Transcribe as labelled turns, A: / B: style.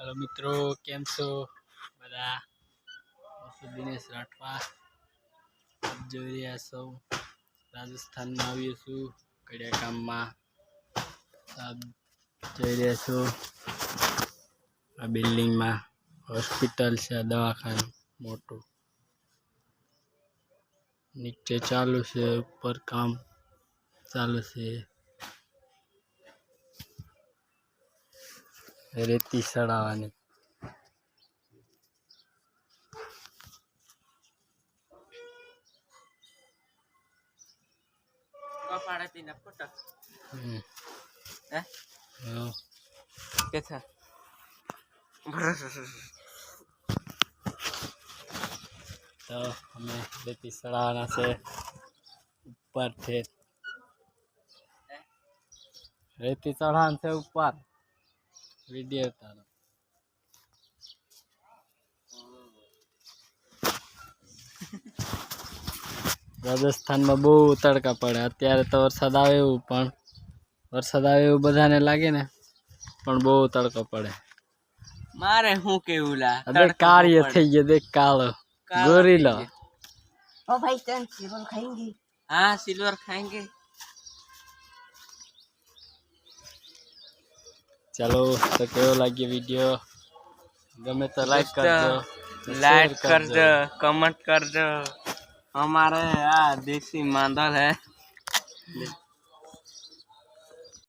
A: Hello मित्रों, केम छो बधा? दिनेश राठवा જોઈ રહ્યા છો રાજસ્થાનમાં આવ્યો છું કડિયા ગામમાં જોઈ રહ્યા છો આ બિલ્ડિંગમાં હોસ્પિટલ છે દવાખાનું મોટું નીચે ચાલુ છે ઉપર કામ ચાલુ છે રેતી સડાવવાની
B: पाड़ा तीन फोटो
A: हाँ
B: कैसा
A: तो हमें रेती सड़ाना से ऊपर थे रेती चढ़ान से ऊपर वीडियो उतारो राजस्थान में बहु तड़का पड़े अत्यारे तो वरसाद आवे एवुं पण वरसाद आवे एवुं बधाने लागे ने पण बहु तड़को पड़े
B: मारे हूं केवला
A: अबे कार्य થઈ ગયો देख कालो गोरिल्ला
C: ओ भाई चल सिल्वर खाएंगे।
B: हाँ सिल्वर खाएंगे।
A: चलो तो केवो लागे वीडियो गमे तो लाइक कर दो
B: लाइक कर दो कमेंट कर दो हमारे देसी मांदल है।